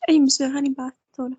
أي مسيو هاني بعثتهولك.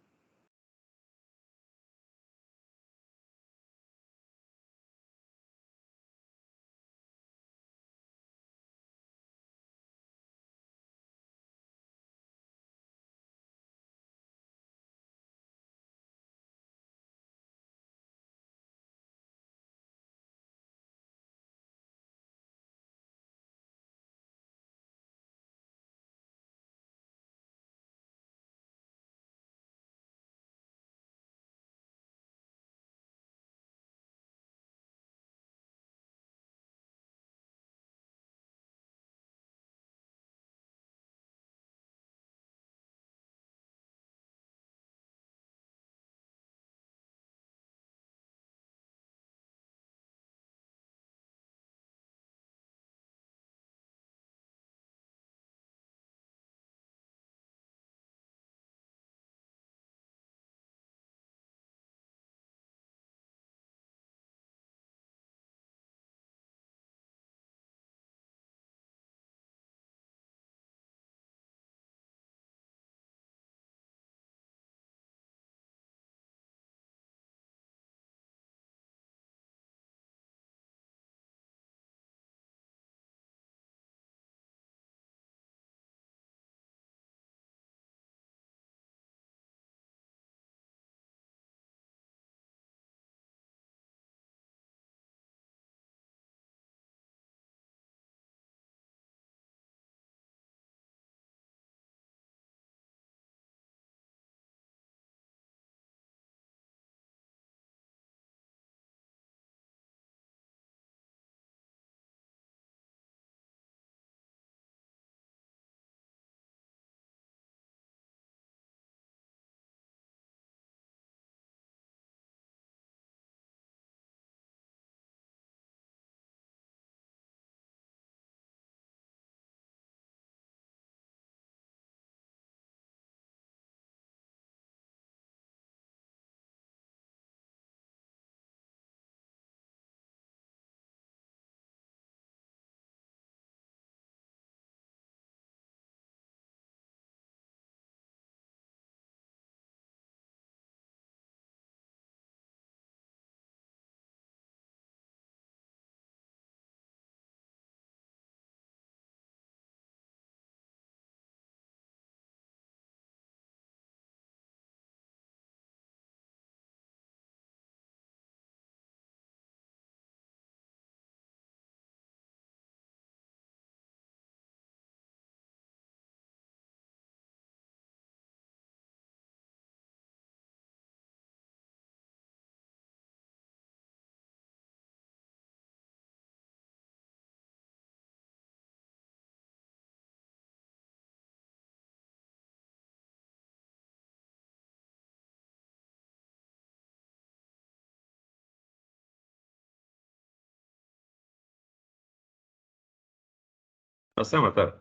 السلام عليكم.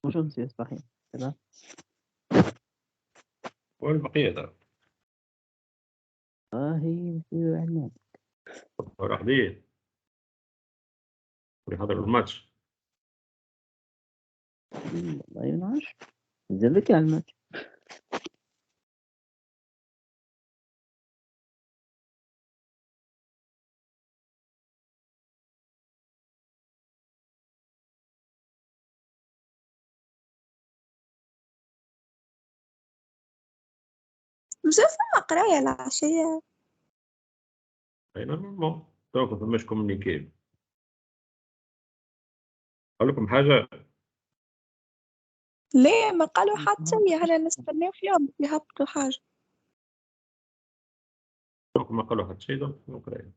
Bonjour monsieur Asparin, ça va? وين البقية ترى؟ هي monsieur عمان. راقدين يحضروا الماتش. والله ما نعرف. نزل لك على الماتش. مسيو فما قراية العشية. اي نورمالمون توكم فماش كومونيكي. اقول لكم حاجة، ليه ما قالوا حتى هنا نستناو فيهم يهبطوا حاجة. توكم ما قالوا حتى شيء دوك نقرا.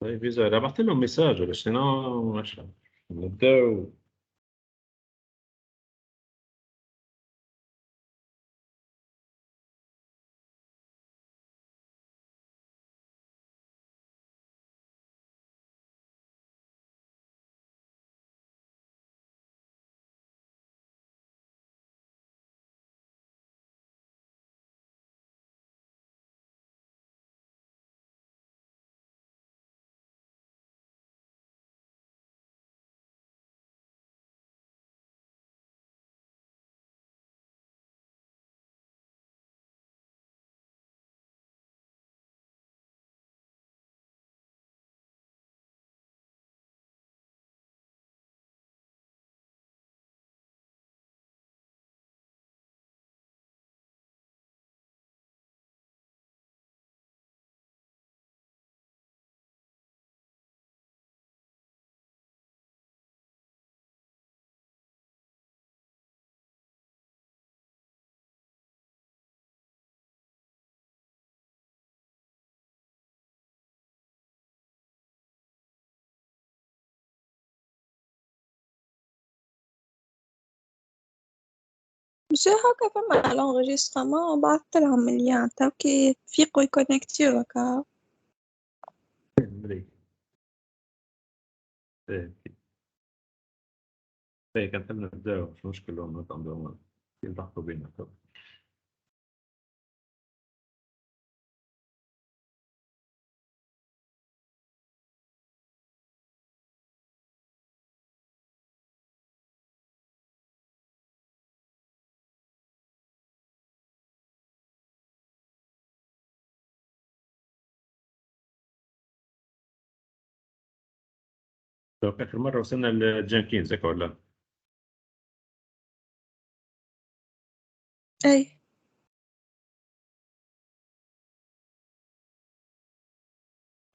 طيب إذا بعت لهم مساج ولا شنو ماشي نبدأ. مش هكا فما الانغيجسترمون بعثت لهم اللين تو كي يفيقوا يكونكتيو هكا. مليك. إيه كانت نبدأ مش مشكلة نتعاملوا يلتحقوا بينا. طيب آخر مرة وصلنا لجانكينز هيك ولا؟ أي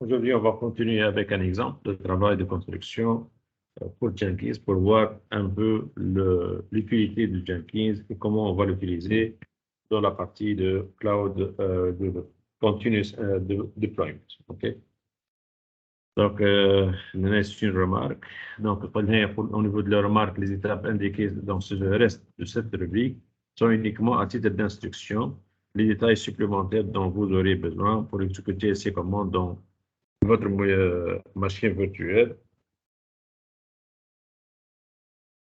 Aujourd'hui, on va continuer avec un exemple de travail de construction pour Jenkins pour voir un peu l'utilité de Jenkins et comment on va l'utiliser dans la partie de cloud de continuous deployment. OK? Donc, c'est une remarque. Donc, au niveau de la remarque, les étapes indiquées dans ce reste de cette rubrique sont uniquement à titre d'instruction. Les détails supplémentaires dont vous aurez besoin pour exécuter ces commandes dans votre machine virtuelle.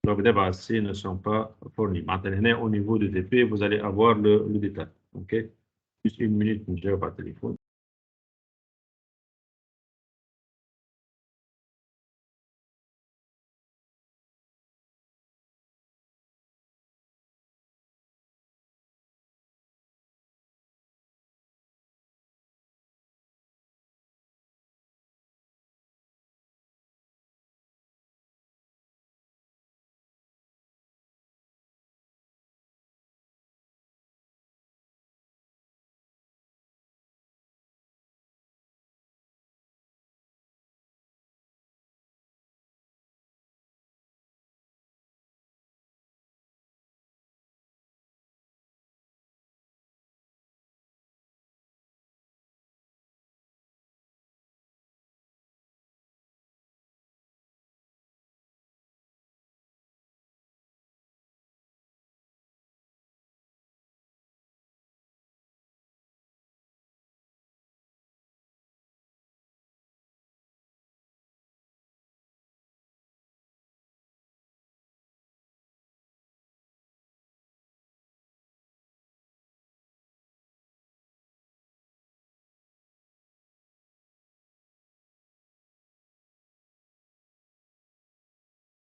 Donc, des bases ne sont pas fournies. Maintenant, au niveau du TP, vous allez avoir le détail. OK? Juste une minute, je vais par téléphone.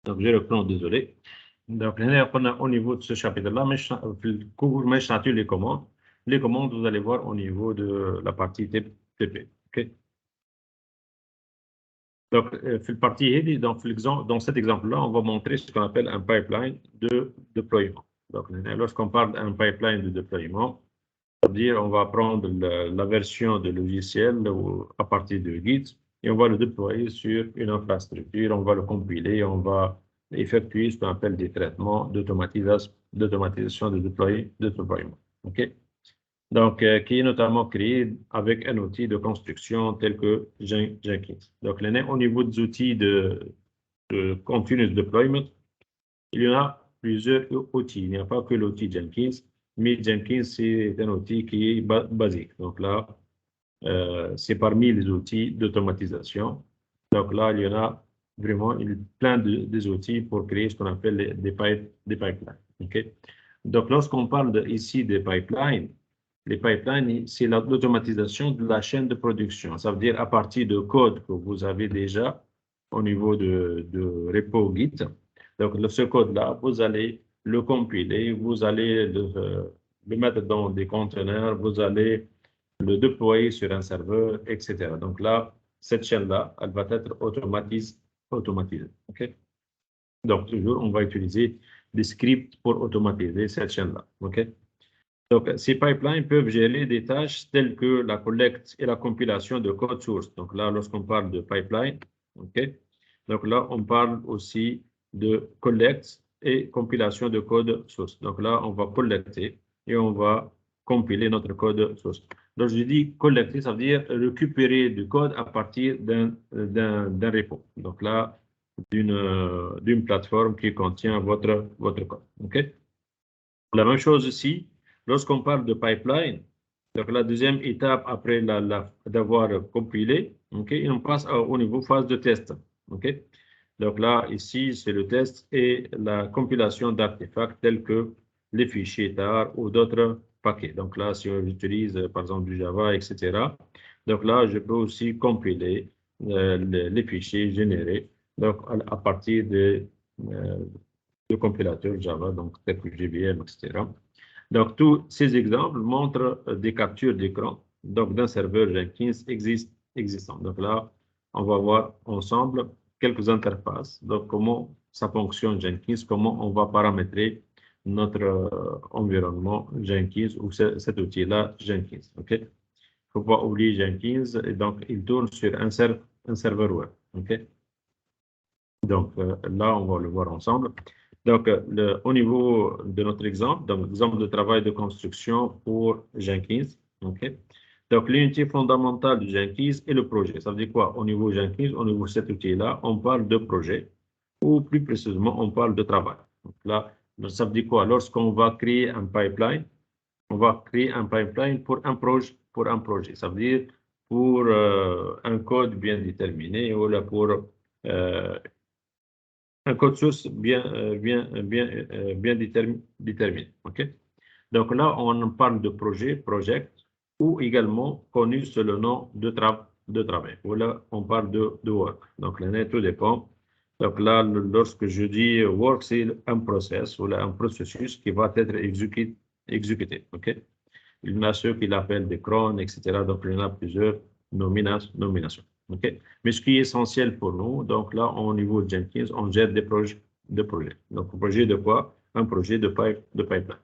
Donc, je reprends, désolé. Donc, au niveau de ce chapitre-là, les commandes. Les commandes, vous allez voir au niveau de la partie TP. OK? Donc, dans cet exemple-là, on va montrer ce qu'on appelle un pipeline de déploiement. Donc, lorsqu'on parle d'un pipeline de déploiement, c'est-à-dire on va prendre la version de logiciel à partir de Git et on va le déployer sur une infrastructure, on va le compiler, on va effectuer ce qu'on appelle des traitements d'automatisation de déploiement. OK? Donc, qui est notamment créé avec un outil de construction tel que Jenkins. Donc, au niveau des outils de continuous deployment, il y en a plusieurs outils. Il n'y a pas que l'outil Jenkins, mais Jenkins, c'est un outil qui est basique. Donc là, c'est parmi les outils d'automatisation. Donc là, il y en a vraiment plein des outils pour créer ce qu'on appelle des pipelines. Okay? Donc, lorsqu'on parle ici des pipelines, les pipelines, c'est l'automatisation de la chaîne de production. Ça veut dire à partir de code que vous avez déjà au niveau de repo Git. Donc, ce code-là, vous allez le compiler, vous allez le mettre dans des conteneurs, vous allez le déployer sur un serveur, etc. Donc là, cette chaîne-là, elle va être automatisée. Okay? Donc, toujours, on va utiliser des scripts pour automatiser cette chaîne-là. Okay? Donc, ces pipelines peuvent gérer des tâches telles que la collecte et la compilation de code source. Donc là, lorsqu'on parle de pipeline, okay? Donc là, on parle aussi de collecte et compilation de code source. Donc là, on va collecter et on va compiler notre code source. Donc, je dis collecter, ça veut dire récupérer du code à partir d'un repo. Donc là, d'une plateforme qui contient votre code. Okay? La même chose ici, lorsqu'on parle de pipeline, donc la deuxième étape après d'avoir compilé, okay, on passe au niveau phase de test. Okay? Donc là, ici, c'est le test et la compilation d'artefacts tels que les fichiers TAR ou d'autres paquets. Donc là, si on utilise par exemple du Java, etc. Donc là, je peux aussi compiler les fichiers générés donc, à partir de compilateurs Java, donc tel que JVM, etc. Donc, tous ces exemples montrent des captures d'écran donc d'un serveur Jenkins existant. Donc là, on va voir ensemble quelques interfaces. Donc, comment ça fonctionne Jenkins, comment on va paramétrer notre environnement Jenkins ou cet outil-là Jenkins. OK? Il ne faut pas oublier Jenkins, et donc il tourne sur un serveur web. OK? Donc là, on va le voir ensemble. Donc, au niveau de notre exemple, donc l'exemple de travail de construction pour Jenkins. OK? Donc, l'unité fondamentale de Jenkins est le projet. Ça veut dire quoi? Au niveau Jenkins, au niveau de cet outil-là, on parle de projet, ou plus précisément, on parle de travail. Donc là, ça veut dire quoi? Lorsqu'on va créer un pipeline, on va créer un pipeline pour un projet. Ça veut dire pour un code bien déterminé ou là pour un code source bien déterminé. Okay? Donc là, on parle de projet, project, ou également connu sous le nom de travail. Ou là, on parle de work. Donc là, tout dépend. Donc là, lorsque je dis work, c'est un process ou là, un processus qui va être exécuté. Okay? Il y en a ceux qui l'appellent des crons, etc. Donc il y en a plusieurs nominations. Okay? Mais ce qui est essentiel pour nous, donc là, au niveau de Jenkins, on gère des projets. Donc, projet de quoi? Un projet de pipeline.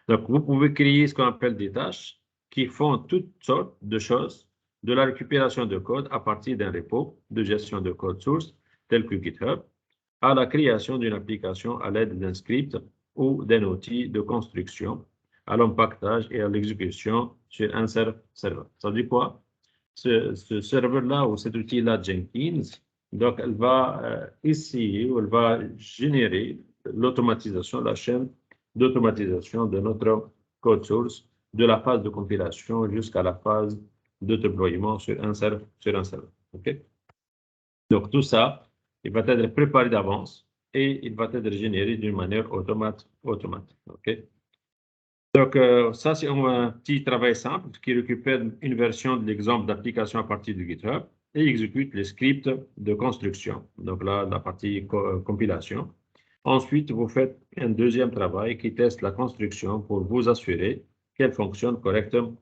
Donc, vous pouvez créer ce qu'on appelle des tâches qui font toutes sortes de choses, de la récupération de code à partir d'un repo de gestion de code source, tel que GitHub, à la création d'une application à l'aide d'un script ou d'un outil de construction, à l'empaquetage et à l'exécution sur un serveur. Ça veut dire quoi? Ce serveur-là ou cet outil-là Jenkins, donc elle va essayer ou elle va générer l'automatisation, la chaîne d'automatisation de notre code source de la phase de compilation jusqu'à la phase de déploiement sur un serveur. Okay? Donc tout ça, il va être préparé d'avance et il va être généré d'une manière automatique. Okay? Donc, ça, c'est un petit travail simple qui récupère une version de l'exemple d'application à partir de GitHub et exécute les scripts de construction. Donc là, la partie compilation. Ensuite, vous faites un deuxième travail qui teste la construction pour vous assurer qu'elle fonctionne correctement.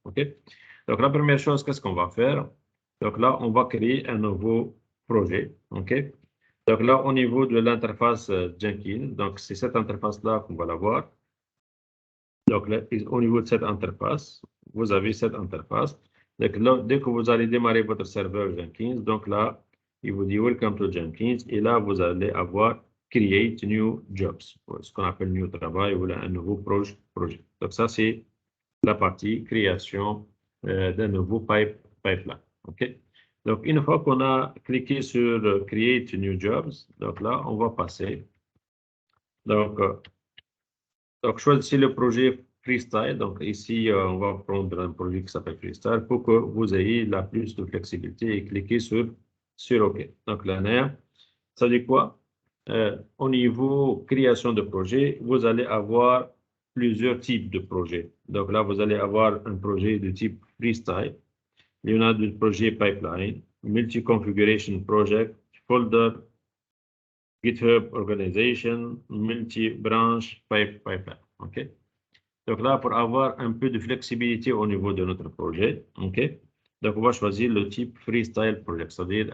Okay? Donc, la première chose, qu'est-ce qu'on va faire? Donc là, on va créer un nouveau projet. Okay? Donc là, au niveau de l'interface Jenkins, donc c'est cette interface-là qu'on va l'avoir. Donc, là, au niveau de cette interface, vous avez cette interface. Donc, là, dès que vous allez démarrer votre serveur Jenkins, donc là, il vous dit Welcome to Jenkins. Et là, vous allez avoir create new jobs, ce qu'on appelle new travail ou un nouveau projet. Donc ça, c'est la partie création d'un nouveau pipeline. OK? Donc, une fois qu'on a cliqué sur Create New Jobs, donc là, on va passer. Donc choisissez le projet Freestyle. Donc, ici, on va prendre un projet qui s'appelle Freestyle pour que vous ayez la plus de flexibilité et cliquez sur OK. Donc, là, ça veut dire quoi? Au niveau création de projet, vous allez avoir plusieurs types de projets. Donc là, vous allez avoir un projet de type Freestyle. Il y en a des projets pipeline, multi-configuration project, folder, GitHub organization, multi-branch pipeline. OK? Donc là, pour avoir un peu de flexibilité au niveau de notre projet, OK? Donc on va choisir le type Freestyle Project, c'est-à-dire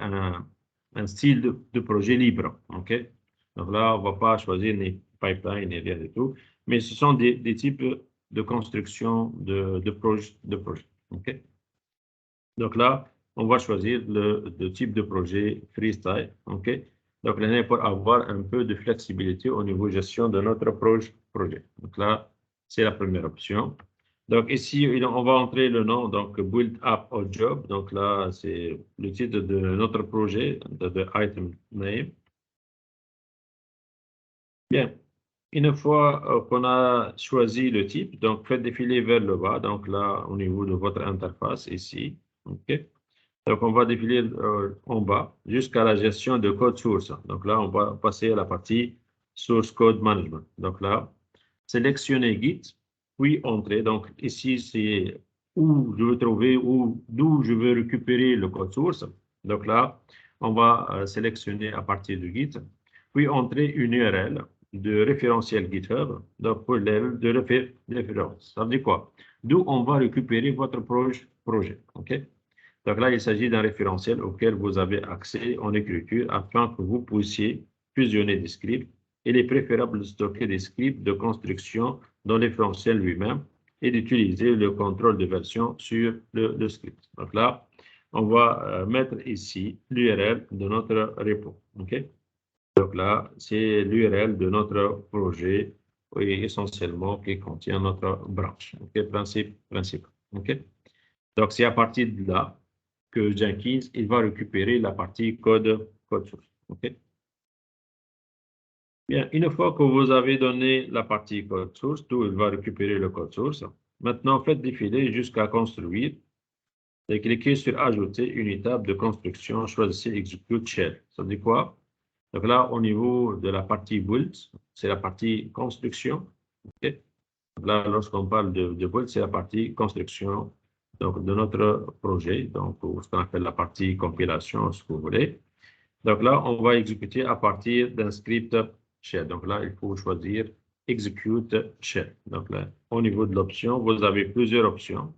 un style de projet libre. OK? Donc là, on ne va pas choisir ni pipeline ni rien du tout, mais ce sont des types de construction de projet. OK? Donc là, on va choisir le type de projet Freestyle. OK? Donc là, pour avoir un peu de flexibilité au niveau gestion de notre projet. Donc là, c'est la première option. Donc ici, on va entrer le nom, donc Build App or Job. Donc là, c'est le titre de notre projet, de item name. Bien. Une fois qu'on a choisi le type, donc faites défiler vers le bas. Donc là, au niveau de votre interface ici. OK? Donc, on va défiler en bas jusqu'à la gestion de code source. Donc là, on va passer à la partie Source Code Management. Donc là, sélectionnez Git, puis entrer. Donc ici, c'est où je veux trouver ou d'où je veux récupérer le code source. Donc là, on va sélectionner à partir du Git, puis entrer une URL de référentiel GitHub, donc pour de référence. Ça veut dire quoi? D'où on va récupérer votre projet. OK? Donc là, il s'agit d'un référentiel auquel vous avez accès en écriture afin que vous puissiez fusionner des scripts. Il est préférable de stocker des scripts de construction dans le référentiel lui-même et d'utiliser le contrôle de version sur le script. Donc là, on va mettre ici l'URL de notre repo. OK? Donc là, c'est l'URL de notre projet et essentiellement qui contient notre branche. OK? Principe. OK? Donc, c'est à partir de là que Jenkins, il va récupérer la partie code source. OK? Bien, une fois que vous avez donné la partie code source, tout, il va récupérer le code source. Maintenant, faites défiler jusqu'à construire et cliquez sur Ajouter une étape de construction. Choisissez Execute Shell. Ça veut dire quoi? Donc là, au niveau de la partie Build, c'est la partie construction. OK? Donc là, lorsqu'on parle de Build, c'est la partie construction donc, de notre projet, donc ce qu'on appelle la partie compilation, ce que vous voulez. Donc là, on va exécuter à partir d'un script shell. Donc là, il faut choisir Execute Shell. Donc là, au niveau de l'option, vous avez plusieurs options.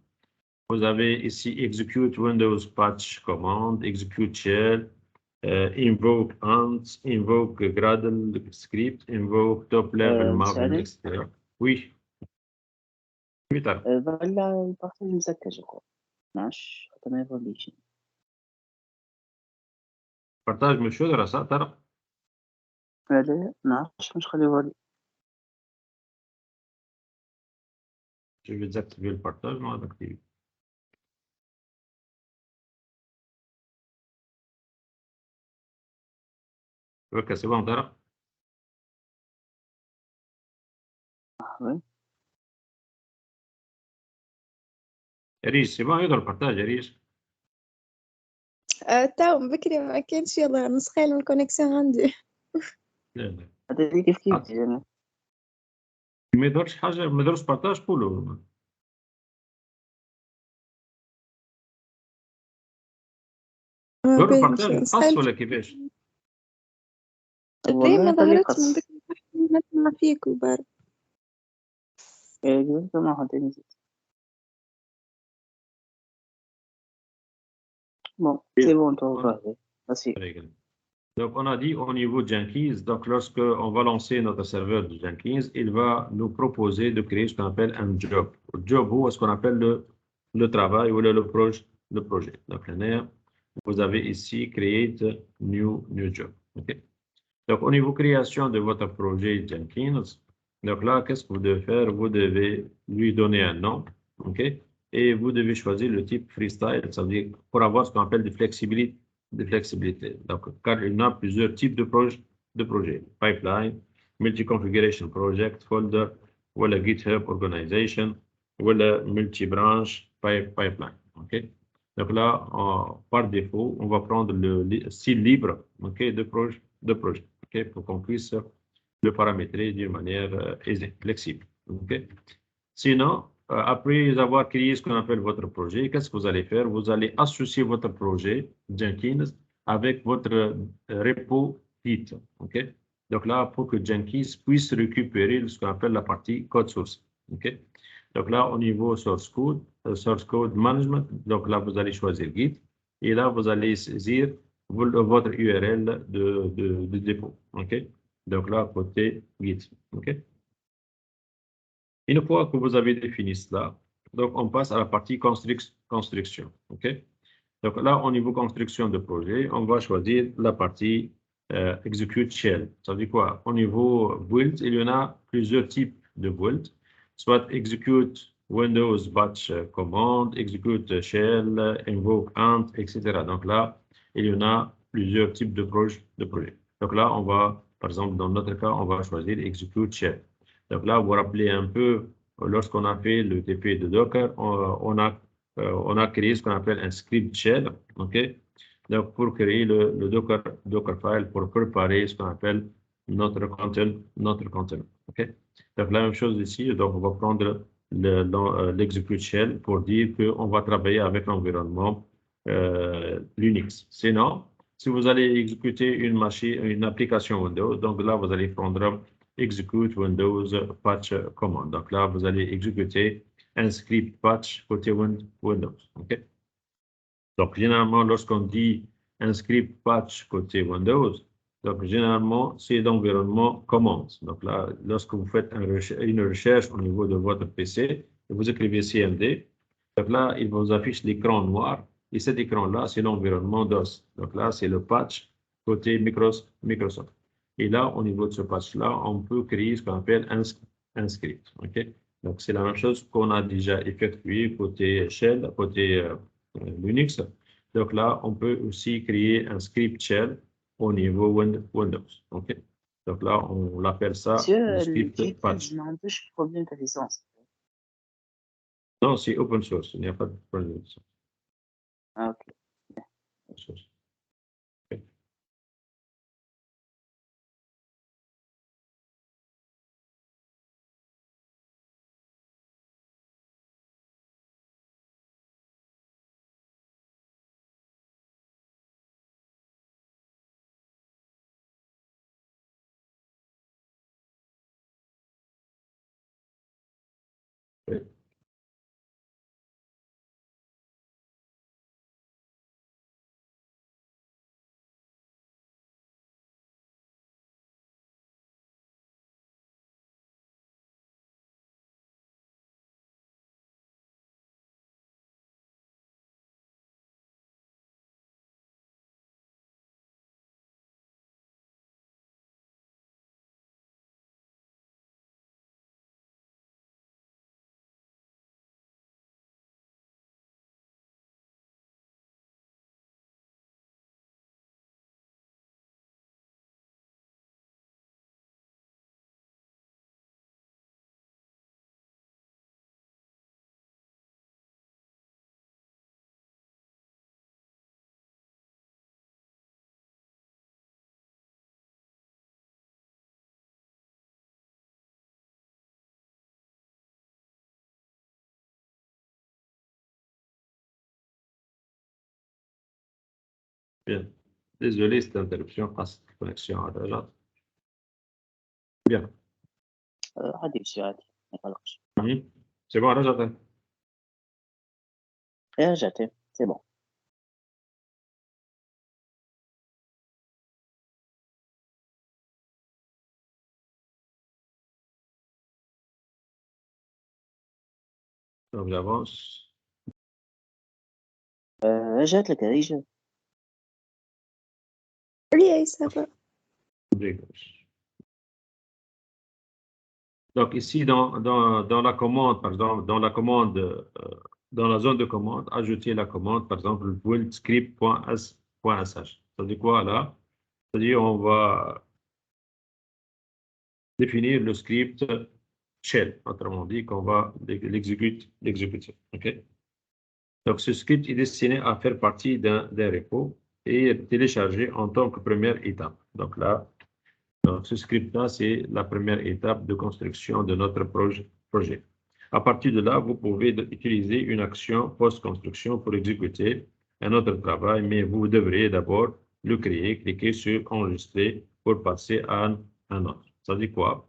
Vous avez ici Execute Windows Patch Command, Execute Shell, Invoke Ant, Invoke Gradle Script, Invoke Top Level Maven, etc. Oui. Oui, t'as. ولا البارتاج مسكر جو كوا 12 تمام ريفوليوشن Partage monsieur de ça, t'as. هذا 12 مش خلي فولي Je vais désactiver le partage, moi, d'activer. Ok, c'est bon, t'as. وي ريش c'est bon, يقدر البارتاج ريش. تاو بكري ما كانش يلا نسخة من الكونيكسيون عندي. لا لا هذا كيف ديجا ما يدورش حاجة، ما يدورش بارتاج كله. دور البارتاج الخاص ولا كيفاش؟ دايما والله خليه ظهرت من خاص بكري نسمع فيك وبر. exactement هذا نزيد bon c'est bon toi vas-y vas-y Donc, on a dit au niveau de Jenkins, donc lorsque on va lancer notre serveur de Jenkins, il va nous proposer de créer ce qu'on appelle un job. Job ou ce qu'on appelle le travail ou le projet. Donc, vous avez ici Create New Job. Okay? Donc, au niveau création de votre projet Jenkins, donc là, qu'est-ce que vous devez faire? Vous devez lui donner un nom, OK? Et vous devez choisir le type freestyle, ça veut dire pour avoir ce qu'on appelle de flexibilité. Donc, car il y a plusieurs types de projets. Pipeline, multi-configuration project, folder, ou la GitHub organization, ou la multi-branch pipeline, OK? Donc là, par défaut, on va prendre le style libre, OK, de projet, OK, pour qu'on puisse le paramétrer d'une manière aisée, flexible, OK? Sinon, après avoir créé ce qu'on appelle votre projet, qu'est-ce que vous allez faire? Vous allez associer votre projet Jenkins avec votre repo Git, OK? Donc là, pour que Jenkins puisse récupérer ce qu'on appelle la partie code source, OK? Donc là, au niveau source code management, donc là, vous allez choisir Git et là, vous allez saisir votre URL de dépôt, OK? Donc là, côté Git, OK? Une fois que vous avez défini cela, donc on passe à la partie construction, OK? Donc là, au niveau construction de projet, on va choisir la partie execute shell. Ça veut dire quoi? Au niveau build, il y en a plusieurs types de build, soit execute Windows batch command, execute shell, invoke ant, etc. Donc là, il y en a plusieurs types de projets. Donc là, on va, par exemple, dans notre cas, on va choisir execute shell. Donc là, vous vous rappelez un peu, lorsqu'on a fait le TP de Docker, on a créé ce qu'on appelle un script shell, OK? Donc, pour créer le Dockerfile pour préparer ce qu'on appelle notre container, OK? Donc, la même chose ici, donc on va prendre l'execute shell pour dire qu'on va travailler avec l'environnement Linux. Sinon, si vous allez exécuter une application Windows, donc là, vous allez prendre execute Windows patch command. Donc là, vous allez exécuter un script patch côté Windows. OK? Donc, généralement, lorsqu'on dit un script patch côté Windows, donc généralement, c'est l'environnement command. Donc là, lorsque vous faites une recherche au niveau de votre PC, vous écrivez CMD, donc là, il vous affiche l'écran noir, et cet écran-là, c'est l'environnement DOS. Donc là, c'est le patch côté Microsoft. Et là, au niveau de ce patch-là, on peut créer ce qu'on appelle un script. OK? Donc, c'est la même chose qu'on a déjà effectué côté Shell, côté Linux. Donc là, on peut aussi créer un script shell au niveau Windows. OK? Donc là, on l'appelle ça Monsieur, le script Jenkins patch. ما عندوش problème de licence. Non, c'est open source. Il n'y a pas de problème. Ah, ok. Open source. OK. OK. Bien. Désolé, cette interruption passe la connexion à Rajat. Bien. عادي شي عادي ما يقلقش. C'est bon, Rajat? رجعتي سي بون. Donc, j'avance. رجعت لك هريجة. Oui, ça va. de gauche. Donc ici, dans la commande, par exemple, dans la zone de commande, ajouter la commande, par exemple, build script.sh. Ça veut dire quoi là? C'est-à-dire on va définir le script shell, autrement dit, qu'on va l'exécuter. OK? Donc, ce script est destiné à faire partie d'un repo et est téléchargé en tant que première étape. Donc là, ce script-là, c'est la première étape de construction de notre projet. À partir de là, vous pouvez utiliser une action post-construction pour exécuter un autre travail, mais vous devrez d'abord le créer, cliquer sur enregistrer pour passer à un autre. Ça dit quoi?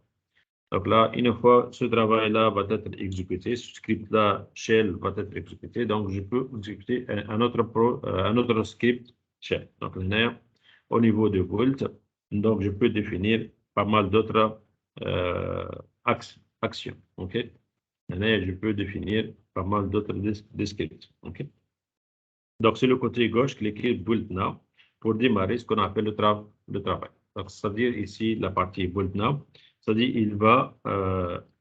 Donc là, une fois ce travail-là va être exécuté, ce script-là, shell, va être exécuté, donc je peux exécuter un autre script shell. Donc là, au niveau de build, donc je peux définir pas mal d'autres actions. OK? Là, je peux définir pas mal d'autres scripts. OK? Donc sur le côté gauche, cliquez Build Now pour démarrer ce qu'on appelle le travail. Donc, c'est-à-dire ici la partie Build Now, c'est-à-dire il va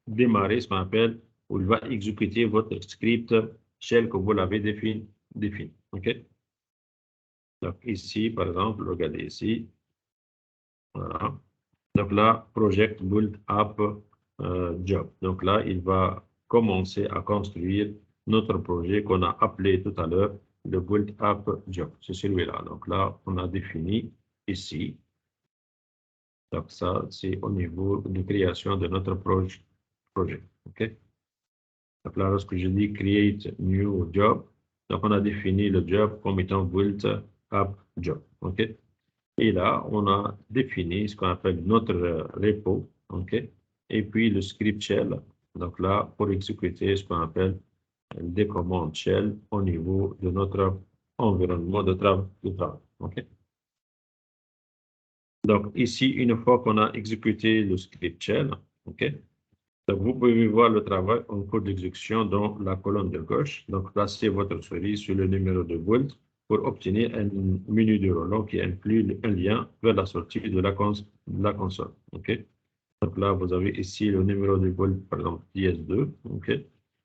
démarrer ce qu'on appelle, ou il va exécuter votre script shell que vous l'avez défini. OK? Donc ici, par exemple, regardez ici. Voilà. Donc là, Project Build App Job. Donc là, il va commencer à construire notre projet qu'on a appelé tout à l'heure le Build App Job. C'est celui-là. Donc là, on a défini ici. Donc ça, c'est au niveau de création de notre projet. OK? Donc là, lorsque je dis Create New Job, donc on a défini le job comme étant Build App Job. OK? Et là, on a défini ce qu'on appelle notre repo, OK? Et puis le script shell, donc là, pour exécuter ce qu'on appelle des commandes shell au niveau de notre environnement de travail, OK? Donc ici, une fois qu'on a exécuté le script shell, OK? Donc vous pouvez voir le travail en cours d'exécution dans la colonne de gauche. Donc placez votre souris sur le numéro de build pour obtenir un menu de roulement qui inclut un lien vers la sortie de la console. OK? Donc là, vous avez ici le numéro de build, par exemple, DS2. OK?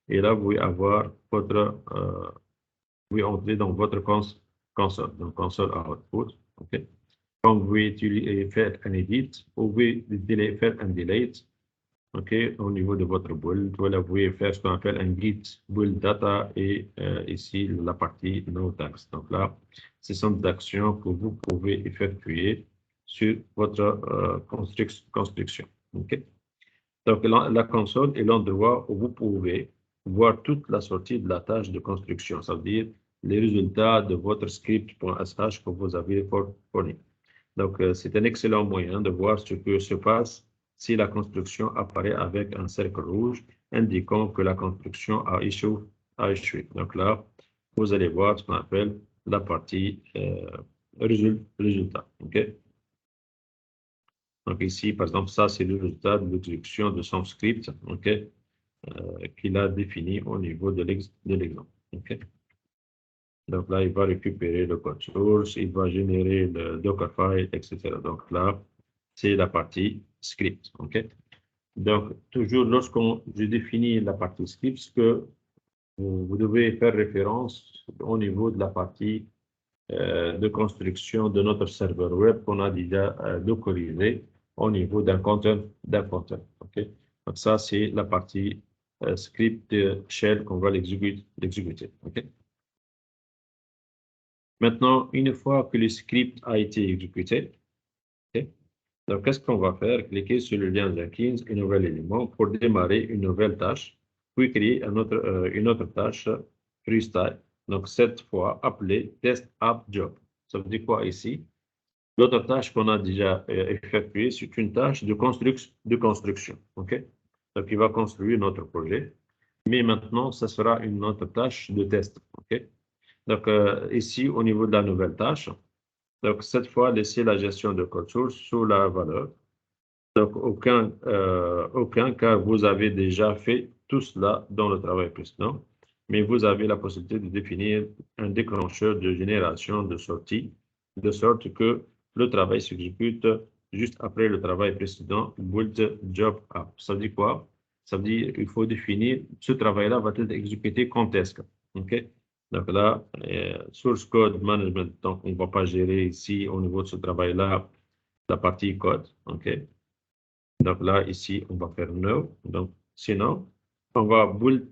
Et là, vous pouvez avoir votre, vous pouvez entrer dans votre console, donc console output. OK? Quand vous pouvez faire un edit, vous pouvez faire un delete. OK, au niveau de votre build, voilà, vous pouvez faire ce qu'on appelle un git build data et ici la partie no tags. Donc là, ce sont des actions que vous pouvez effectuer sur votre construction. OK? Donc la console est l'endroit où vous pouvez voir toute la sortie de la tâche de construction, ça veut dire les résultats de votre script.sh que vous avez fourni. Donc, c'est un excellent moyen de voir ce que se passe si la construction apparaît avec un cercle rouge indiquant que la construction a échoué. Donc là, vous allez voir ce qu'on appelle la partie résultat. OK? Donc ici, par exemple, ça, c'est le résultat de l'exécution de son script, OK, qu'il a défini au niveau de l'exemple. OK? Donc là, il va récupérer le code source, il va générer le Dockerfile, etc. Donc là, c'est la partie script. OK? Donc, toujours lorsqu'on définit la partie script, ce que vous devez faire référence au niveau de la partie de construction de notre serveur web qu'on a déjà localisé au niveau d'un conteneur. OK? Donc ça, c'est la partie script shell qu'on va l'exécuter. OK? Maintenant, une fois que le script a été exécuté, okay, donc qu'est-ce qu'on va faire? Cliquer sur le lien Jenkins, un nouvel élément pour démarrer une nouvelle tâche, puis créer une autre tâche freestyle. Donc cette fois appelée Test App Job. Ça veut dire quoi ici? L'autre tâche qu'on a déjà effectuée, c'est une tâche de construction. OK? Donc il va construire notre projet, mais maintenant, ça sera une autre tâche de test. OK? Donc, ici, au niveau de la nouvelle tâche, donc cette fois, laissez la gestion de code source sous la valeur. Donc, aucun cas vous avez déjà fait tout cela dans le travail précédent, mais vous avez la possibilité de définir un déclencheur de génération de sortie, de sorte que le travail s'exécute juste après le travail précédent, build job app. Ça veut dire quoi? Ça veut dire qu'il faut définir, ce travail-là va être exécuté quand est-ce que. OK? Donc là, source code management, donc on ne va pas gérer ici au niveau de ce travail-là la partie code. OK? Donc là, ici, on va faire no. Donc, sinon, on va build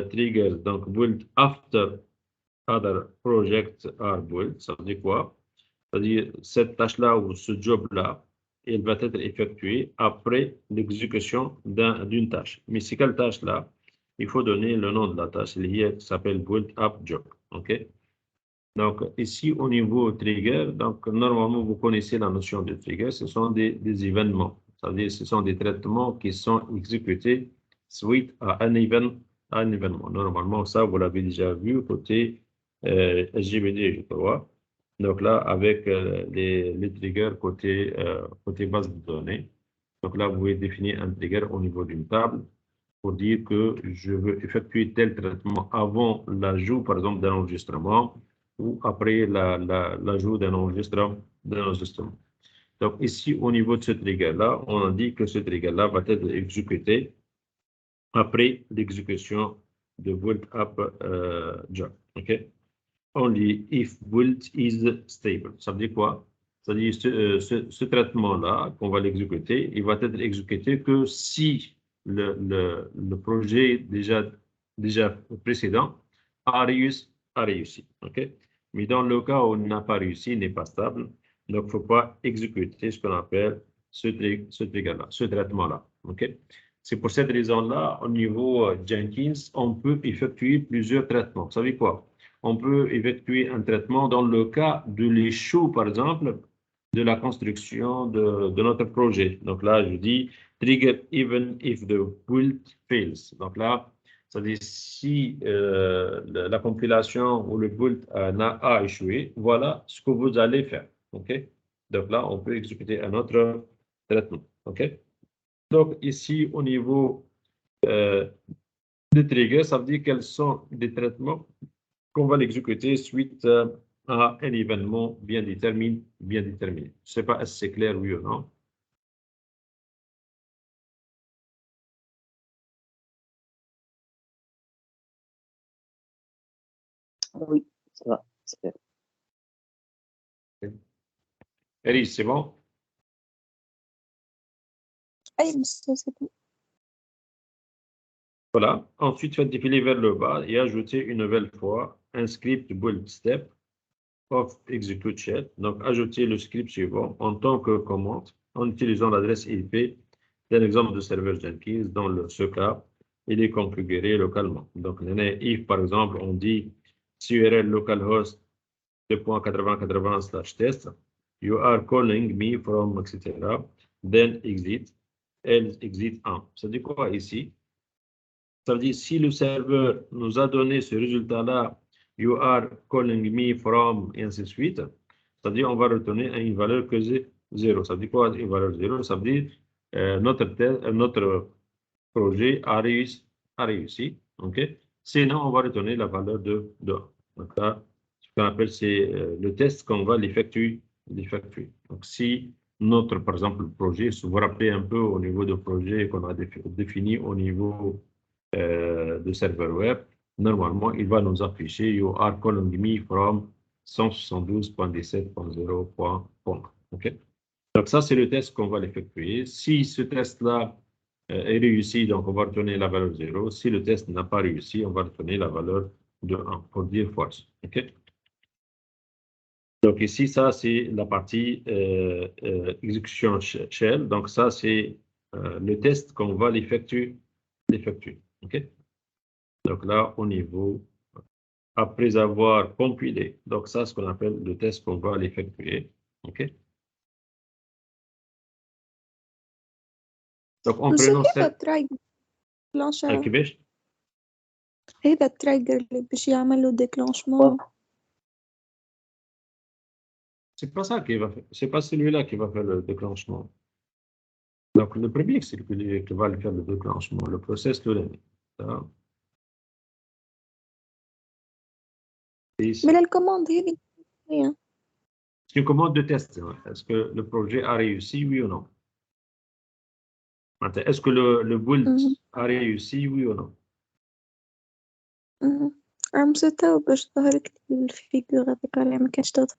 trigger, donc build after other projects are built. Ça veut dire quoi? C'est-à-dire, cette tâche-là ou ce job-là, il va être effectué après l'exécution d'une tâche. Mais c'est quelle tâche-là? Il faut donner le nom de la tâche liée qui s'appelle build up job. OK? Donc, ici, au niveau trigger, donc, normalement, vous connaissez la notion de trigger, ce sont des événements. C'est-à-dire, ce sont des traitements qui sont exécutés suite à un événement. Normalement, ça, vous l'avez déjà vu côté SGBD, je crois. Donc là, avec les triggers côté base de données. Donc là, vous pouvez définir un trigger au niveau d'une table pour dire que je veux effectuer tel traitement avant l'ajout, par exemple, d'un enregistrement ou après l'ajout d'un enregistrement. Donc ici, au niveau de ce trigger-là, on a dit que ce trigger-là va être exécuté après l'exécution de build up job. OK? Only if build is stable. Ça veut dire quoi? Ça veut dire ce traitement-là qu'on va l'exécuter, il va être exécuté que si le projet déjà précédent a réussi. OK? Mais dans le cas où il n'a pas réussi, il n'est pas stable, donc il ne faut pas exécuter ce qu'on appelle ce trigger-là, ce traitement-là. OK? C'est pour cette raison-là, au niveau Jenkins, on peut effectuer plusieurs traitements. Vous savez quoi? On peut effectuer un traitement dans le cas de l'échec, par exemple, de la construction de notre projet. Donc là, je dis trigger even if the build fails. Donc là, ça dit si la compilation ou le build a échoué, voilà ce que vous allez faire. OK? Donc là, on peut exécuter un autre traitement. OK? Donc ici, au niveau des triggers, ça veut dire quels sont des traitements qu'on va l'exécuter suite à un événement bien déterminé. Je ne sais pas si c'est clair, oui ou non. Oui, ça va, c'est clair. Eris, c'est bon? أي بس c'est tout. Voilà. Ensuite, faites défiler vers le bas et ajoutez une nouvelle fois un script build step of execute shell. Donc, ajoutez le script suivant en tant que commande en utilisant l'adresse IP d'un exemple de serveur Jenkins. Dans ce cas, il est configuré localement. Donc, if, par exemple, on dit CURL localhost 2.8080/test, you are calling me from, etc. Then exit, else exit 1. Ça dit quoi ici? Ça veut dire si le serveur nous a donné ce résultat-là, you are calling me from, et ainsi de suite, c'est-à-dire on va retourner une valeur que 0. Ça veut dire quoi une valeur 0? Ça veut dire notre projet a réussi. OK? Sinon, on va retourner la valeur de 1. Donc là, ce qu'on appelle, c'est le test qu'on va l'effectuer. Donc si notre, par exemple, projet, si vous vous rappelez un peu au niveau de projet qu'on a défini au niveau de serveur web, normalement, il va nous afficher You are calling me from 172.17.0. OK? Donc, ça, c'est le test qu'on va l'effectuer. Si ce test-là est réussi, donc on va retourner la valeur 0. Si le test n'a pas réussi, on va retourner la valeur de 1 pour dire false. OK? Donc, ici, ça, c'est la partie exécution shell. Donc, ça, c'est le test qu'on va l'effectuer. OK? Donc là, au niveau, après avoir compilé, donc ça, ce qu'on appelle le test qu'on va l'effectuer. OK? Donc, en prenant هذا cette... الترايجر كلانشر كيفاش؟ هذا الترايجر اللي باش يعمل له ديكلانشمون C'est pas ça qui va faire. C'est pas celui-là qui va faire le déclenchement. Donc, le premier, c'est celui qui va faire le déclenchement, le process de l'année. من الكوماند هذه C'est une commande de test. Hein. Est-ce que le projet a réussi, oui ou non? Est-ce que le build a réussi, oui ou non? عم ستة باش ظهرت الفيجور هذاك اللي ما كانش تظهر.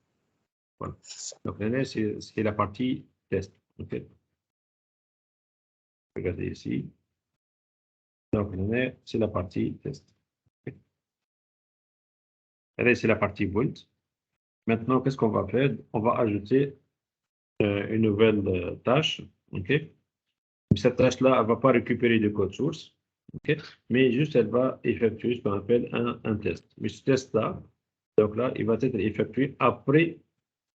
Voilà. Donc, là, c'est la partie test. Okay. Regardez ici. Donc, là, c'est la partie test. Okay. Là, c'est la partie build. Maintenant, qu'est-ce qu'on va faire? On va ajouter une nouvelle tâche. Okay. Cette tâche-là, elle ne va pas récupérer de code source. Okay. Mais juste, elle va effectuer ce qu'on appelle un test. Mais ce test-là, donc là, il va être effectué après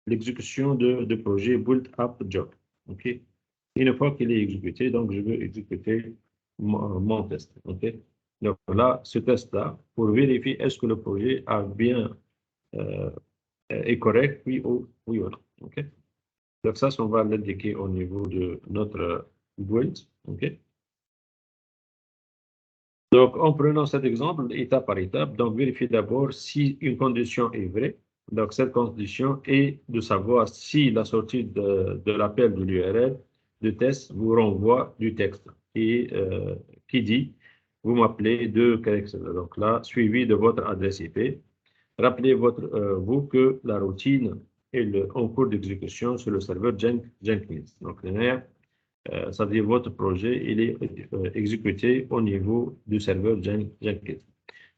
l'exécution de projet build app job. Okay. Une fois qu'il est exécuté, donc je veux exécuter mon test. Okay. Donc là, ce test-là, pour vérifier est-ce que le projet a bien est correct, oui ou non. Okay. Donc ça, on va l'indiquer au niveau de notre build. Okay. Donc en prenant cet exemple, étape par étape, donc vérifiez d'abord si une condition est vraie. Donc cette condition est de savoir si la sortie de l'appel de l'URL de test vous renvoie du texte qui dit vous m'appelez de Calexel. Donc là, suivi de votre adresse IP. Rappelez vous que la routine est en cours d'exécution sur le serveur Jenkins. Donc ça veut dire votre projet il est exécuté au niveau du serveur Jenkins.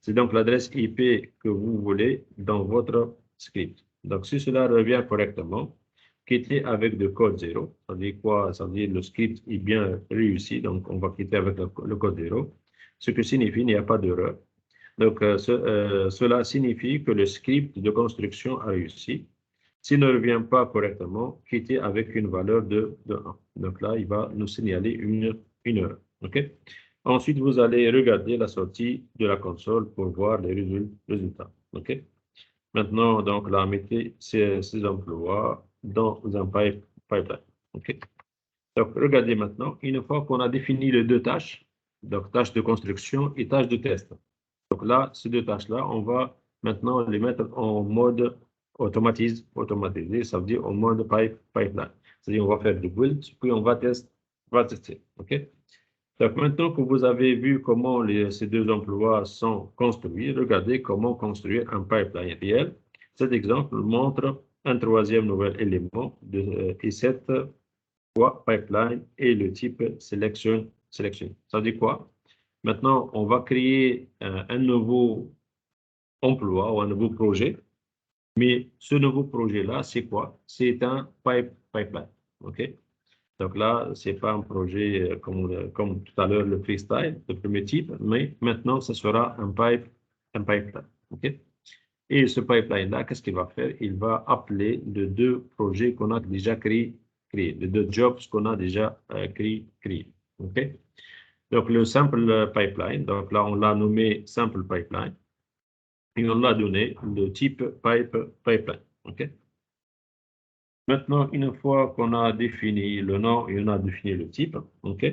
C'est donc l'adresse IP que vous voulez dans votre script. Donc si cela revient correctement, quittez avec le code 0. Ça veut dire quoi? Ça veut dire le script est bien réussi, donc on va quitter avec le code 0, ce qui signifie qu'il n'y a pas d'erreur. Donc cela signifie que le script de construction a réussi. S'il ne revient pas correctement, quittez avec une valeur de 1. Donc là, il va nous signaler une erreur. Okay? Ensuite, vous allez regarder la sortie de la console pour voir les résultats. Okay? Maintenant, donc là, mettez ces emplois dans un pipeline. Okay? Donc, regardez maintenant, une fois qu'on a défini les deux tâches, donc tâche de construction et tâche de test. Donc là, ces deux tâches-là, on va maintenant les mettre en mode automatisé, ça veut dire en mode pipeline. C'est-à-dire on va faire du build, puis on va tester. OK? Donc maintenant que vous avez vu comment ces deux emplois sont construits, regardez comment construire un pipeline réel. Cet exemple montre un troisième nouvel élément et cette fois pipeline et le type selection. Ça veut dire quoi? Maintenant, on va créer un nouveau emploi ou un nouveau projet. Mais ce nouveau projet-là, c'est quoi? C'est un pipeline. OK? Donc là, ce n'est pas un projet comme tout à l'heure, le freestyle, le premier type, mais maintenant, ce sera un pipeline. OK? Et ce pipeline-là, qu'est-ce qu'il va faire? Il va appeler les deux projets qu'on a déjà créés, les deux jobs qu'on a déjà créés. OK? Donc, le simple pipeline, donc là, on l'a nommé simple pipeline. Et on l'a donné le type pipeline. OK? Maintenant, une fois qu'on a défini le nom et on a défini le type, OK?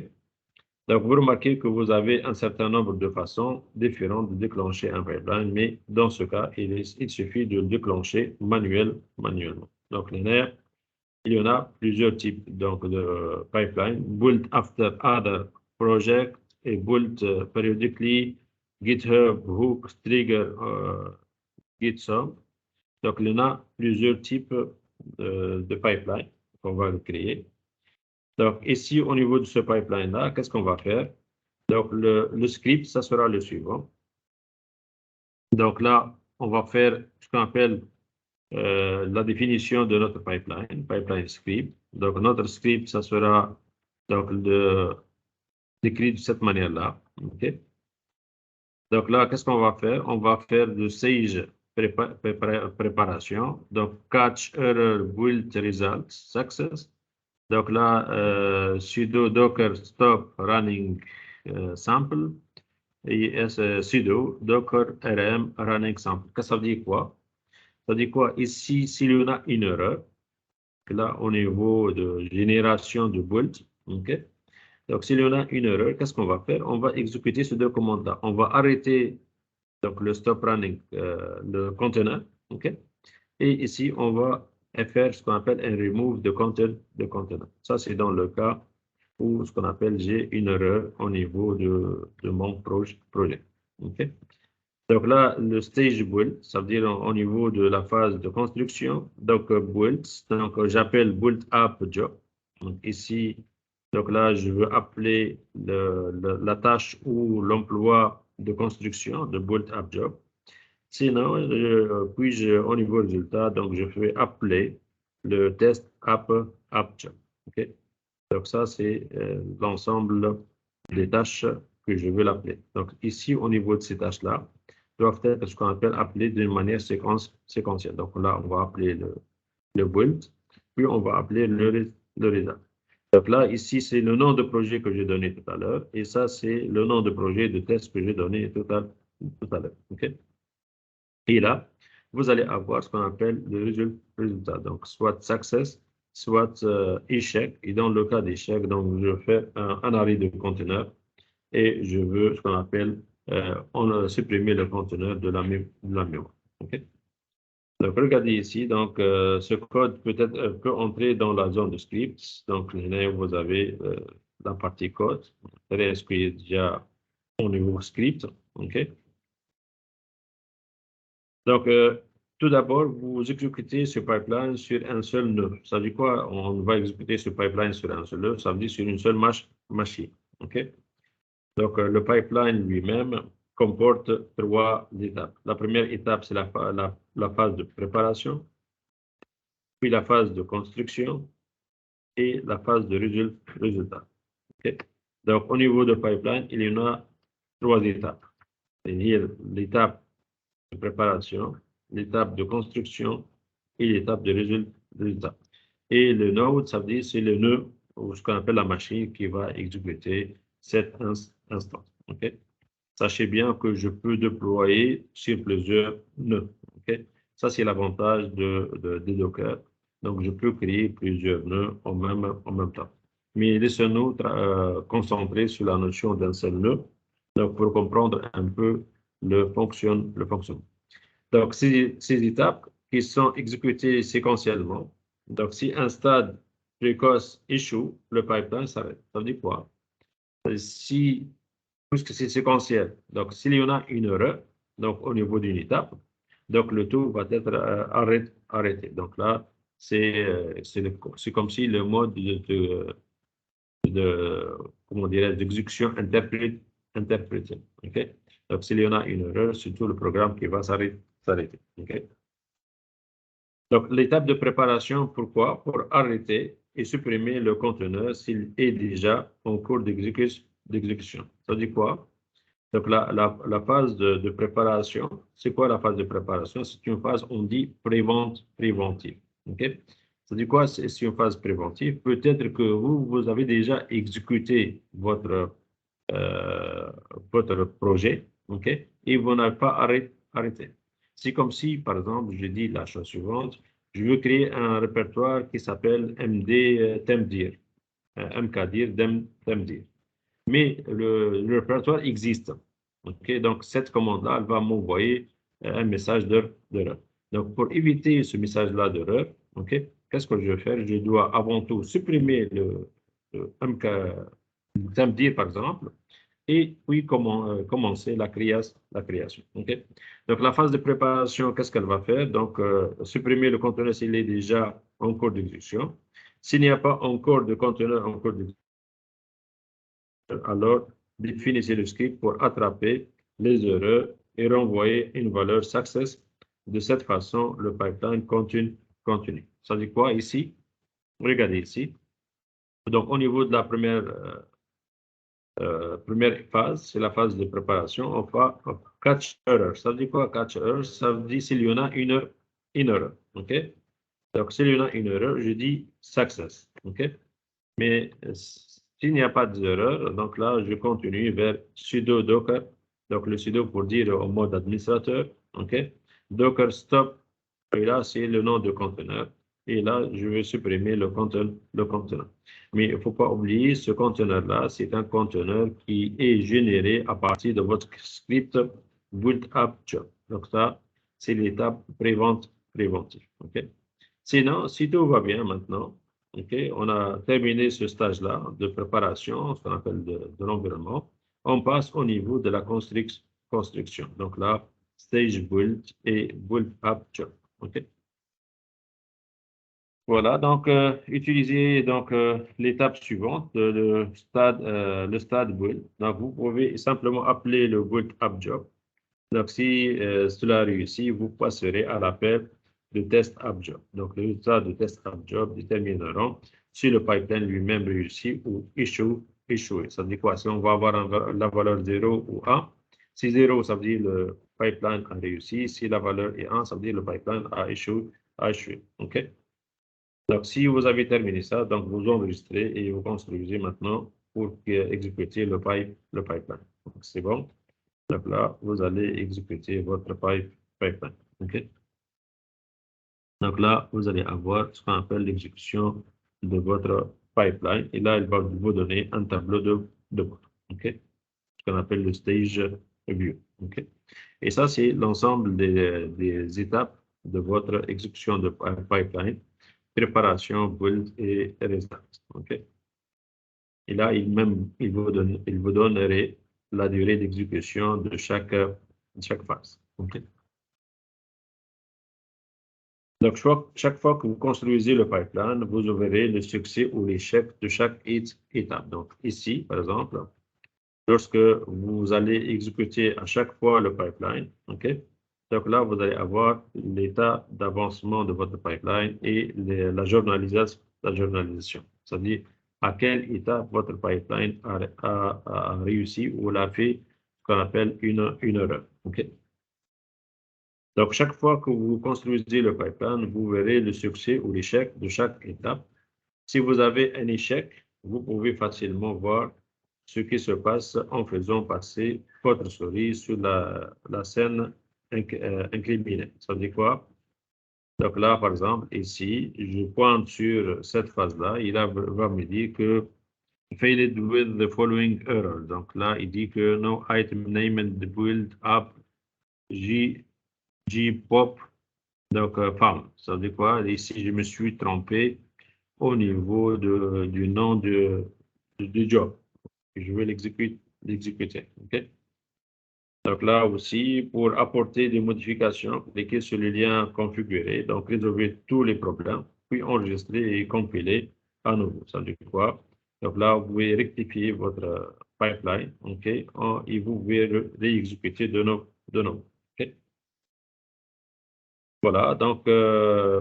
Donc, vous remarquez que vous avez un certain nombre de façons différentes de déclencher un pipeline, mais dans ce cas, il suffit de le déclencher manuellement. Donc, il y en a plusieurs types donc, de pipeline. Build after other project et build periodically, GitHub, Hook, Trigger, GitSub. Donc, il y en a plusieurs types de pipeline qu'on va créer. Donc, ici, au niveau de ce pipeline-là, qu'est-ce qu'on va faire? Donc, le script, ça sera le suivant. Donc là, on va faire ce qu'on appelle la définition de notre pipeline script. Donc, notre script, ça sera donc décrit de cette manière-là. Okay? Donc là, qu'est-ce qu'on va faire? On va faire de Sage préparation. Donc, catch error build result success. Donc là, sudo docker stop running sample et sudo docker rm running sample. Qu'est-ce que ça veut dire quoi? Ça veut dire quoi? Ici, s'il y en a une erreur, là, au niveau de génération de build, OK? Donc, s'il y en a une erreur, qu'est-ce qu'on va faire? On va exécuter ces deux commandes-là. On va arrêter donc, le stop running, le conteneur, OK? Et ici, on va et faire ce qu'on appelle un remove de contenant. Ça, c'est dans le cas où ce qu'on appelle j'ai une erreur au niveau de mon projet. OK? Donc là, le stage build, ça veut dire au niveau de la phase de construction. Donc, build, donc j'appelle build app job. Donc ici, donc là, je veux appeler la tâche ou l'emploi de construction de build app job. Sinon, puis au niveau résultat, donc je fais appeler le test app job. OK? Donc ça, c'est l'ensemble des tâches que je veux l'appeler. Donc ici, au niveau de ces tâches-là, doivent être ce qu'on appelle appelées d'une manière séquentielle. Donc là, on va appeler le build, puis on va appeler le result. Donc là, ici, c'est le nom de projet que j'ai donné tout à l'heure, et ça, c'est le nom de projet de test que j'ai donné tout à l'heure. OK? Et là, vous allez avoir ce qu'on appelle le résultat. Donc, soit success, soit échec. Et dans le cas d'échec, donc je fais un arrêt de conteneur et je veux ce qu'on appelle supprimer le conteneur de la mémoire. Okay? Donc, regardez ici. Donc, ce code peut entrer dans la zone de scripts. Donc, là, vous avez la partie code. Ce qui est déjà au niveau script. OK? Donc, tout d'abord, vous exécutez ce pipeline sur un seul nœud. Ça veut dire quoi? On va exécuter ce pipeline sur un seul nœud. Ça veut dire sur une seule machine. OK? Donc, le pipeline lui-même comporte 3 étapes. La première étape, c'est la phase de préparation, puis la phase de construction et la phase de résultat. Okay? Donc, au niveau de pipeline, il y en a 3 étapes. C'est-à-dire l'étape de préparation, l'étape de construction et l'étape de résultat. Et le node, ça veut dire c'est le nœud, ou ce qu'on appelle la machine qui va exécuter cette instance. Okay? Sachez bien que je peux déployer sur plusieurs nœuds. Okay? Ça, c'est l'avantage de Docker. Donc, je peux créer plusieurs nœuds en même temps. Mais laissons-nous concentrer sur la notion d'un seul nœud, donc pour comprendre un peu le fonctionnement. Donc, ces étapes qui sont exécutées séquentiellement. Donc, si un stade précoce échoue, le pipeline s'arrête. Ça veut dire quoi? Puisque c'est séquentiel, donc s'il y en a une erreur, donc au niveau d'une étape, donc le tout va être arrêté. Donc là, c'est comme si le mode comment dirais-je, d'exécution interprété. Okay? Donc s'il y en a une erreur, c'est tout le programme qui va s'arrêter. Okay? Donc l'étape de préparation, pourquoi? Pour arrêter et supprimer le conteneur s'il est déjà en cours d'exécution. Ça dit quoi? Donc, la phase de préparation, c'est quoi la phase de préparation? C'est une phase, on dit, préventive. OK? Ça dit quoi? C'est une phase préventive. Peut-être que vous avez déjà exécuté votre projet, OK? Et vous n'avez pas arrêté. C'est comme si, par exemple, je dis la chose suivante, je veux créer un répertoire qui s'appelle MD Temdir, MKdir, Temdir. Mais le répertoire existe. Okay? Donc, cette commande-là, elle va m'envoyer un message d'erreur. Donc, pour éviter ce message-là d'erreur, okay, qu'est-ce que je vais faire? Je dois avant tout supprimer le MD, par exemple, et puis commencer la création. Okay? Donc, la phase de préparation, qu'est-ce qu'elle va faire? Donc, supprimer le conteneur s'il est déjà en cours d'exécution. S'il n'y a pas encore de conteneur en cours d'exécution, alors définissez le script pour attraper les erreurs et renvoyer une valeur success. De cette façon, le pipeline continue. Ça dit quoi ici? Regardez ici. Donc, au niveau de la première phase, c'est la phase de préparation, on va catch error. Ça dit quoi catch error? Ça veut dire s'il y en a une erreur. OK? Donc, s'il y en a une erreur, je dis success. OK? Mais s'il n'y a pas d'erreur, donc là, je continue vers sudo docker. Donc, le sudo pour dire au mode administrateur. OK? Docker stop. Et là, c'est le nom de conteneur. Et là, je vais supprimer le conteneur. Mais il ne faut pas oublier, ce conteneur-là, c'est un conteneur qui est généré à partir de votre script build up job. Donc, ça, c'est l'étape préventive. OK? Sinon, si tout va bien maintenant, okay, on a terminé ce stage-là de préparation, ce qu'on appelle de l'environnement, on passe au niveau de la construction. Donc là, stage build et build up job. Okay. Voilà, donc utilisez donc l'étape suivante, le stade build. Donc vous pouvez simplement appeler le build up job. Donc si cela réussit, vous passerez à l'appel de test up job. Donc les résultats de test up job détermineront si le pipeline lui-même réussit ou échoué. Ça veut dire quoi? Si on va avoir la valeur 0 ou 1. Si 0, ça veut dire le pipeline a réussi. Si la valeur est 1, ça veut dire le pipeline a échoué. OK? Donc, si vous avez terminé ça, donc vous enregistrez et vous construisez maintenant pour exécuter le pipeline. Donc, c'est bon. Donc là, vous allez exécuter votre pipeline. OK? Donc là, vous allez avoir ce qu'on appelle l'exécution de votre pipeline. Et là, il va vous donner un tableau de bord. OK? Ce qu'on appelle le stage view. OK? Et ça, c'est l'ensemble des étapes de votre exécution de pipeline. Préparation, build et restart. OK? Et là, il vous donnerait la durée d'exécution de chaque phase. OK? Donc, chaque fois que vous construisez le pipeline, vous verrez le succès ou l'échec de chaque étape. Donc, ici, par exemple, lorsque vous allez exécuter à chaque fois le pipeline, OK? Donc là, vous allez avoir l'état d'avancement de votre pipeline et la journalisation. C'est-à-dire à quel état votre pipeline a réussi ou l'a fait ce qu'on appelle une erreur. OK? Donc, chaque fois que vous construisez le pipeline, vous verrez le succès ou l'échec de chaque étape. Si vous avez un échec, vous pouvez facilement voir ce qui se passe en faisant passer votre souris sur la scène inclinée. Ça veut dire quoi? Donc là, par exemple, ici, je pointe sur cette phase-là. Il va me dire que failed with the following error. Donc là, il dit que no item named build up gpop. Donc, femme, ça veut dire quoi? Ici, je me suis trompé au niveau du nom du job. Je vais l'exécuter. OK? Donc là aussi, pour apporter des modifications, cliquez sur le lien configuré. Donc, résolvez tous les problèmes, puis enregistrer et compiler à nouveau. Ça veut dire quoi? Donc là, vous pouvez rectifier votre pipeline. OK? Et vous pouvez réexécuter de nouveau. OK? Voilà, donc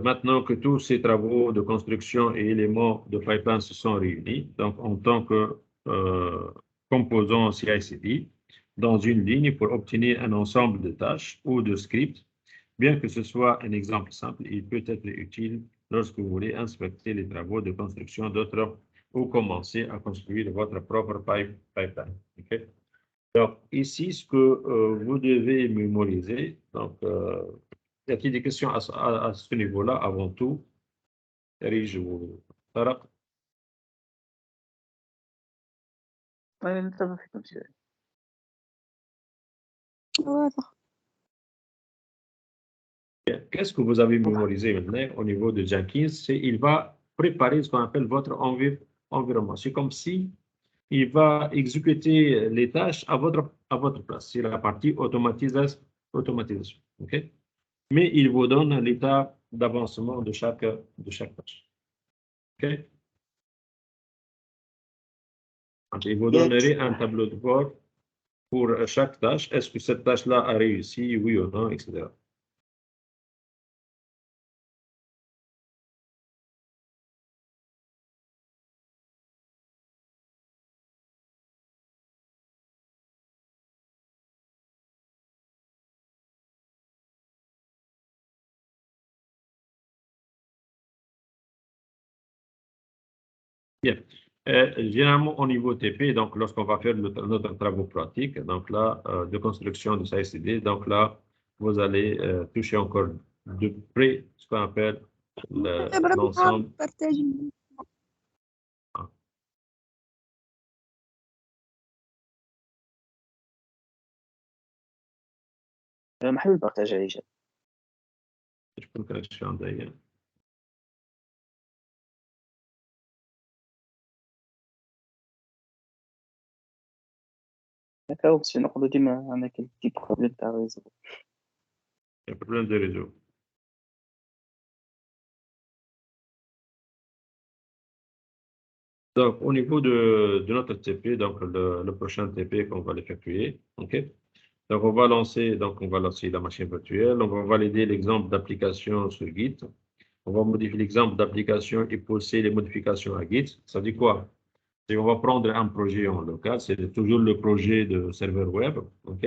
maintenant que tous ces travaux de construction et éléments de pipeline se sont réunis, donc en tant que composant CI/CD, dans une ligne pour obtenir un ensemble de tâches ou de scripts, bien que ce soit un exemple simple, il peut être utile lorsque vous voulez inspecter les travaux de construction d'autres ou commencer à construire votre propre pipeline. Okay? Donc, ici, ce que vous devez mémoriser, donc, y a-t-il des questions à ce niveau-là avant tout? Rige ou Tara? نتفق في نفس الشيء. واضح. Qu'est-ce que vous avez mémorisé maintenant au niveau de Jenkins? C'est il va préparer ce qu'on appelle votre environnement. C'est comme si il va exécuter les tâches à votre place. C'est la partie automatisation. OK? Mais il vous donne l'état d'avancement de chaque tâche. OK? Donc, il vous donnerait un tableau de bord pour chaque tâche. Est-ce que cette tâche-là a réussi, oui ou non, etc. Bien. Généralement, au niveau TP, donc lorsqu'on va faire notre travaux pratiques, donc là, de construction de CICD, donc là, vous allez toucher encore de près ce qu'on appelle l'ensemble. partager. محل البارتاج عليه. Je peux me connecter en d'ailleurs. D'accord, ou sinon, on a dit, on a quelques petits problèmes de réseau. Un problème de réseau. Donc, au niveau de notre TP, donc le prochain TP qu'on va l'effectuer, OK? Donc, on va lancer la machine virtuelle, on va valider l'exemple d'application sur Git, on va modifier l'exemple d'application et pousser les modifications à Git. Ça dit quoi? C'est qu'on va prendre un projet en local, c'est toujours le projet de serveur web, OK?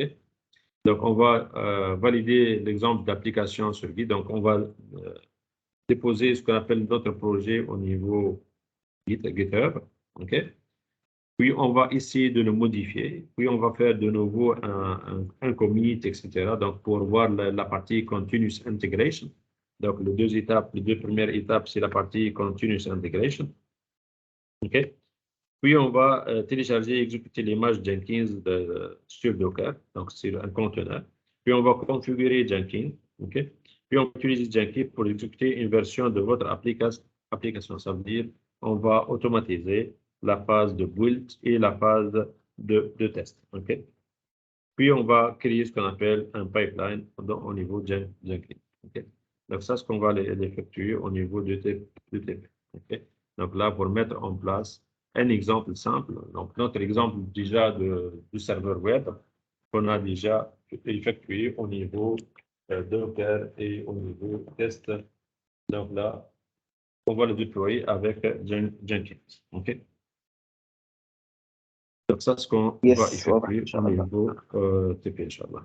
Donc, on va valider l'exemple d'application sur Git, donc on va déposer ce qu'on appelle notre projet au niveau GitHub, OK? Puis, on va essayer de le modifier. Puis, on va faire de nouveau un commit, etc. Donc, pour voir la partie continuous integration. Donc, les deux premières étapes, c'est la partie continuous integration. OK? Puis, on va télécharger et exécuter l'image Jenkins sur Docker. Donc, c'est un conteneur. Puis, on va configurer Jenkins. OK? Puis, on utilise Jenkins pour exécuter une version de votre application. Ça veut dire on va automatiser la phase de build et la phase de test. OK? Puis, on va créer ce qu'on appelle un pipeline au niveau de Jenkins. OK? Donc, ça, c'est ce qu'on va l'effectuer au niveau de TP. OK? Donc, là, pour mettre en place un exemple simple. Donc, notre exemple déjà du serveur web qu'on a déjà effectué au niveau Docker et au niveau test. Donc, là, on va le déployer avec Jenkins. OK? Donc, ça, c'est ce qu'on va effectuer au niveau TP, Inch'Allah.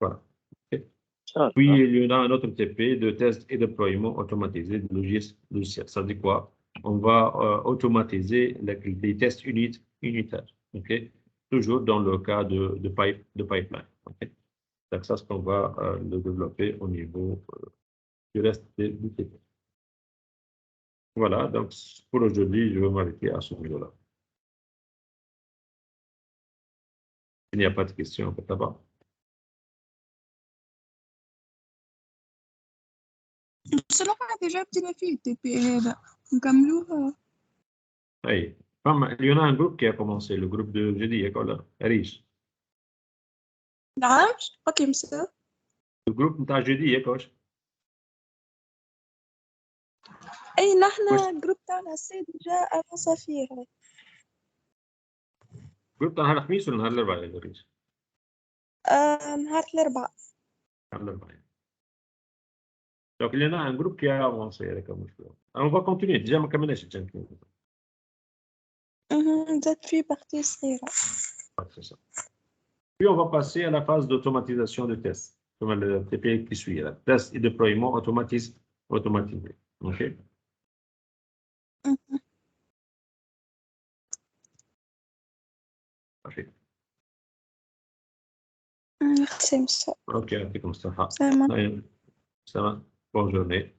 Voilà. OK? Puis, il y en a un autre TP de test et déploiement automatisé de logiciel. Ça dit quoi? On va automatiser les tests unitaires. OK? Toujours dans le cas de pipeline. OK? Donc, ça, c'est ce qu'on va le développer au niveau du reste du TP. Voilà, donc pour aujourd'hui, je vais m'arrêter à ce niveau-là. Il n'y a pas de questions, d'abord. بصراحة déjà بدينا فيه التي هذا نكملوه. Oui. Il y en a un groupe qui a commencé, le groupe de jeudi, école riche. نعم اوكي مساء. Le groupe de jeudi, école. اي نحن الجروب تاعنا السيد جاء انا صفير. الجروب تاع نهار الخميس ولا نهار الاربعاء يا ريش؟ نهار الاربعاء. نهار الاربعاء. Donc, il y en a un groupe qui a avancé avec un mouchoir. On va continuer. Déjà, ما كملناش الجنكين. زاد في بارتي صغيرة. C'est ça. Puis, on va passer à la phase d'automatisation de test. Comme le TP qui suit. Là. Test et déploiement automatisé. OK? Parfait. Merci, monsieur. OK, c'est comme ça. Ça va. Ça va. Bonne journée.